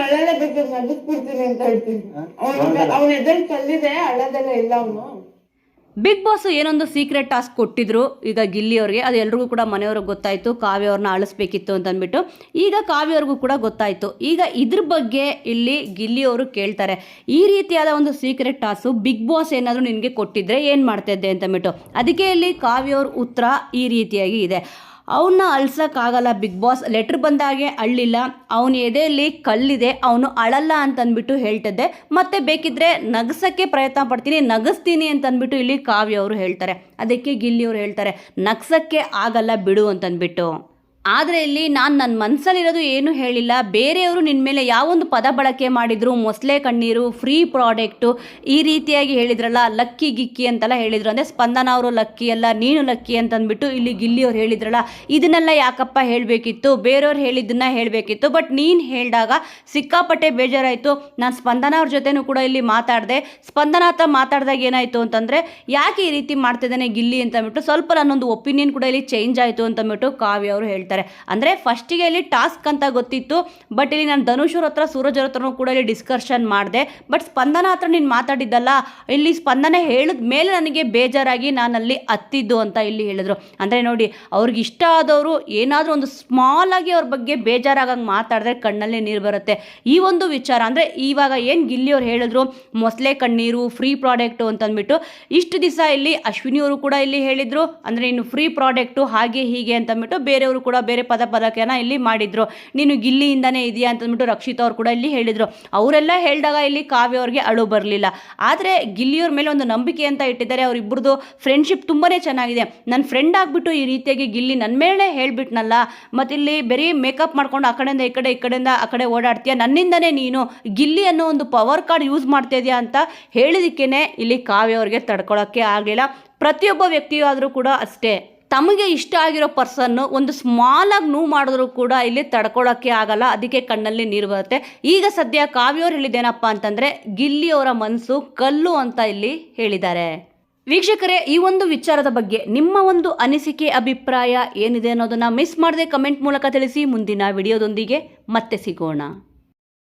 ಅಳಲ್ಲ ಬೇಕಾದ್ರೆ ನಗಿಸ್ಬಿಡ್ತೀನಿ ಅಂತ ಹೇಳ್ತೀನಿ. ಅವನ ಎದ್ರಲ್ಲಿ ಕಲ್ಲಿದೆ, ಅಳದೆಲ್ಲ ಇಲ್ಲ ಅವನು. ಬಿಗ್ ಬಾಸ್ ಏನೊಂದು ಸೀಕ್ರೆಟ್ ಟಾಸ್ಕ್ ಕೊಟ್ಟಿದ್ರು ಈಗ ಗಿಲ್ಲಿ ಅವ್ರಿಗೆ, ಅದು ಎಲ್ರಿಗೂ ಕೂಡ ಮನೆಯವ್ರಿಗೆ ಗೊತ್ತಾಯಿತು, ಕಾವ್ಯ ಅವ್ರನ್ನ ಅಳಿಸ್ಬೇಕಿತ್ತು ಅಂತ ಅಂದ್ಬಿಟ್ಟು. ಈಗ ಕಾವ್ಯ ಅವ್ರಿಗೂ ಕೂಡ ಗೊತ್ತಾಯಿತು. ಈಗ ಇದ್ರ ಬಗ್ಗೆ ಇಲ್ಲಿ ಗಿಲ್ಲಿ ಅವರು ಕೇಳ್ತಾರೆ, ಈ ರೀತಿಯಾದ ಒಂದು ಸೀಕ್ರೆಟ್ ಟಾಸ್ಕು ಬಿಗ್ ಬಾಸ್ ಏನಾದರೂ ನಿನಗೆ ಕೊಟ್ಟಿದ್ರೆ ಏನು ಮಾಡ್ತಿದ್ದೆ ಅಂತಂದ್ಬಿಟ್ಟು. ಅದಕ್ಕೆ ಇಲ್ಲಿ ಕಾವ್ಯ ಅವ್ರ ಉತ್ತರ ಈ ರೀತಿಯಾಗಿ ಇದೆ. ಅವನ್ನ ಅಳ್ಸೋಕ್ಕಾಗಲ್ಲ ಬಿಗ್ ಬಾಸ್, ಲೆಟ್ರ್ ಬಂದಾಗೆ ಅಳ್ಳಿಲ್ಲ, ಅವನ ಎದೆಯಲ್ಲಿ ಕಲ್ಲಿದೆ, ಅವನು ಅಳಲ್ಲ ಅಂತಂದ್ಬಿಟ್ಟು ಹೇಳ್ತಿದ್ದೆ, ಮತ್ತು ಬೇಕಿದ್ರೆ ನಗ್ಸೋಕ್ಕೆ ಪ್ರಯತ್ನ ಪಡ್ತೀನಿ, ನಗಿಸ್ತೀನಿ ಅಂತಂದ್ಬಿಟ್ಟು ಇಲ್ಲಿ ಕಾವ್ಯ ಅವರು ಹೇಳ್ತಾರೆ. ಅದಕ್ಕೆ ಗಿಲ್ಲಿ ಅವರು ಹೇಳ್ತಾರೆ ನಗ್ಸೋಕ್ಕೆ ಆಗಲ್ಲ ಬಿಡು ಅಂತಂದ್ಬಿಟ್ಟು. ಆದರೆ ಇಲ್ಲಿ ನಾನು ನನ್ನ ಮನಸ್ಸಲ್ಲಿರೋದು ಏನೂ ಹೇಳಿಲ್ಲ, ಬೇರೆಯವರು ನಿನ್ನ ಮೇಲೆ ಯಾವೊಂದು ಪದ ಬಳಕೆ ಮಾಡಿದರು, ಮೊಸಳೆ ಕಣ್ಣೀರು, ಫ್ರೀ ಪ್ರಾಡಕ್ಟು, ಈ ರೀತಿಯಾಗಿ ಹೇಳಿದ್ರಲ್ಲ, ಲಕ್ಕಿ ಗಿಕ್ಕಿ ಅಂತೆಲ್ಲ ಹೇಳಿದ್ರು. ಅಂದರೆ ಸ್ಪಂದನ ಅವರು ಲಕ್ಕಿ ಅಲ್ಲ ನೀನು ಲಕ್ಕಿ ಅಂತಂದ್ಬಿಟ್ಟು ಇಲ್ಲಿ ಗಿಲ್ಲಿಯವ್ರು ಹೇಳಿದ್ರಲ್ಲ, ಇದನ್ನೆಲ್ಲ ಯಾಕಪ್ಪ ಹೇಳಬೇಕಿತ್ತು, ಬೇರೆಯವ್ರು ಹೇಳಿದ್ದನ್ನು ಹೇಳಬೇಕಿತ್ತು. ಬಟ್ ನೀನು ಹೇಳಿದಾಗ ಸಿಕ್ಕಾಪಟ್ಟೆ ಬೇಜಾರಾಯಿತು. ನಾನು ಸ್ಪಂದನ ಅವ್ರ ಜೊತೆನೂ ಕೂಡ ಇಲ್ಲಿ ಮಾತಾಡಿದೆ. ಸ್ಪಂದನ ಹತ್ರ ಮಾತಾಡಿದಾಗ ಏನಾಯಿತು ಅಂತಂದರೆ, ಯಾಕೆ ಈ ರೀತಿ ಮಾಡ್ತಿದ್ದಾನೆ ಗಿಲ್ಲಿ ಅಂತಂದ್ಬಿಟ್ಟು ಸ್ವಲ್ಪ ನನ್ನೊಂದು ಒಪಿನಿಯನ್ ಕೂಡ ಇಲ್ಲಿ ಚೇಂಜ್ ಆಯಿತು ಅಂತಂದ್ಬಿಟ್ಟು ಕಾವ್ಯ ಅವರು ಹೇಳ್ತಾರೆ. ಅಂದರೆ ಫಸ್ಟಿಗೆ ಇಲ್ಲಿ ಟಾಸ್ಕ್ ಅಂತ ಗೊತ್ತಿತ್ತು, ಬಟ್ ಇಲ್ಲಿ ನಾನು ಧನುಷ್ ಅವ್ರ ಹತ್ರ ಸೂರಜ್ ಅವ್ರ ಹತ್ರನೂ ಕೂಡ ಇಲ್ಲಿ ಡಿಸ್ಕಷನ್ ಮಾಡಿದೆ. ಬಟ್ ಸ್ಪಂದನ ಹತ್ರ ನೀನು ಮಾತಾಡಿದ್ದಲ್ಲ, ಇಲ್ಲಿ ಸ್ಪಂದನ ಹೇಳಿದ ಮೇಲೆ ನನಗೆ ಬೇಜಾರಾಗಿ ನಾನಲ್ಲಿ ಹತ್ತಿದ್ದು ಅಂತ ಇಲ್ಲಿ ಹೇಳಿದ್ರು. ಅಂದರೆ ನೋಡಿ, ಅವ್ರಿಗೆ ಇಷ್ಟ ಆದವರು ಏನಾದರೂ ಒಂದು ಸ್ಮಾಲ್ ಆಗಿ ಅವ್ರ ಬಗ್ಗೆ ಬೇಜಾರಾಗಂಗೆ ಮಾತಾಡಿದ್ರೆ ಕಣ್ಣಲ್ಲೇ ನೀರು ಬರುತ್ತೆ. ಈ ಒಂದು ವಿಚಾರ ಅಂದರೆ ಇವಾಗ ಏನು ಗಿಲ್ಲಿಯವ್ರು ಹೇಳಿದ್ರು ಮೊಸಳೆ ಕಣ್ಣೀರು, ಫ್ರೀ ಪ್ರಾಡಕ್ಟು ಅಂತಂದ್ಬಿಟ್ಟು, ಇಷ್ಟು ದಿವಸ ಇಲ್ಲಿ ಅಶ್ವಿನಿಯವರು ಕೂಡ ಇಲ್ಲಿ ಹೇಳಿದರು, ಅಂದರೆ ಇನ್ನು ಫ್ರೀ ಪ್ರಾಡಕ್ಟು ಹಾಗೆ ಹೀಗೆ ಅಂತಂದ್ಬಿಟ್ಟು ಬೇರೆಯವರು ಕೂಡ ಬೇರೆ ಪದ ಬಳಕೆನ ಇಲ್ಲಿ ಮಾಡಿದ್ರು. ನೀನು ಗಿಲ್ಲಿಯಿಂದನೇ ಇದೆಯಾ ಅಂತಂದ್ಬಿಟ್ಟು ರಕ್ಷಿತಾ ಅವ್ರು ಕೂಡ ಇಲ್ಲಿ ಹೇಳಿದರು. ಅವರೆಲ್ಲ ಹೇಳಿದಾಗ ಇಲ್ಲಿ ಕಾವ್ಯ ಅವ್ರಿಗೆ ಅಳು ಬರಲಿಲ್ಲ. ಆದರೆ ಗಿಲ್ಲಿಯವ್ರ ಮೇಲೆ ಒಂದು ನಂಬಿಕೆ ಅಂತ ಇಟ್ಟಿದ್ದಾರೆ. ಅವರಿಬ್ಬರದು ಫ್ರೆಂಡ್ಶಿಪ್ ತುಂಬಾ ಚೆನ್ನಾಗಿದೆ. ನನ್ನ ಫ್ರೆಂಡ್ ಆಗಿಬಿಟ್ಟು ಈ ರೀತಿಯಾಗಿ ಗಿಲ್ಲಿ ನನ್ನ ಮೇಲೆ ಹೇಳಿಬಿಟ್ನಲ್ಲ, ಮತ್ತು ಇಲ್ಲಿ ಬರೀ ಮೇಕಪ್ ಮಾಡ್ಕೊಂಡು ಆ ಕಡೆಯಿಂದ ಈ ಕಡೆ, ಈ ಕಡೆಯಿಂದ ಆ ಕಡೆ ಓಡಾಡ್ತೀಯ, ನನ್ನಿಂದನೇ ನೀನು ಗಿಲ್ಲಿ ಅನ್ನೋ ಒಂದು ಪವರ್ ಕಾರ್ಡ್ ಯೂಸ್ ಮಾಡ್ತಾ ಇದೆಯಾ ಅಂತ ಹೇಳಿದಕ್ಕೇ ಇಲ್ಲಿ ಕಾವ್ಯ ಅವ್ರಿಗೆ ತಡ್ಕೊಳ್ಳೋಕ್ಕೆ ಆಗಲಿಲ್ಲ. ಪ್ರತಿಯೊಬ್ಬ ವ್ಯಕ್ತಿಯೂ ಆದರೂ ಕೂಡ ಅಷ್ಟೇ, ತಮಗೆ ಇಷ್ಟ ಆಗಿರೋ ಪರ್ಸನ್ನು ಒಂದು ಸ್ಮಾಲಾಗಿ ನೋವು ಮಾಡಿದ್ರು ಕೂಡ ಇಲ್ಲಿ ತಡ್ಕೊಳ್ಳೋಕ್ಕೆ ಆಗಲ್ಲ, ಅದಕ್ಕೆ ಕಣ್ಣಲ್ಲಿ ನೀರು ಬರುತ್ತೆ. ಈಗ ಸದ್ಯ ಕಾವ್ಯವ್ರು ಹೇಳಿದ್ದೇನಪ್ಪ ಅಂತಂದರೆ ಗಿಲ್ಲಿ ಅವರ ಮನಸ್ಸು ಕಲ್ಲು ಅಂತ ಇಲ್ಲಿ ಹೇಳಿದ್ದಾರೆ. ವೀಕ್ಷಕರೇ, ಈ ಒಂದು ವಿಚಾರದ ಬಗ್ಗೆ ನಿಮ್ಮ ಒಂದು ಅನಿಸಿಕೆ ಅಭಿಪ್ರಾಯ ಏನಿದೆ ಅನ್ನೋದನ್ನು ಮಿಸ್ ಮಾಡದೆ ಕಮೆಂಟ್ ಮೂಲಕ ತಿಳಿಸಿ. ಮುಂದಿನ ವಿಡಿಯೋದೊಂದಿಗೆ ಮತ್ತೆ ಸಿಗೋಣ.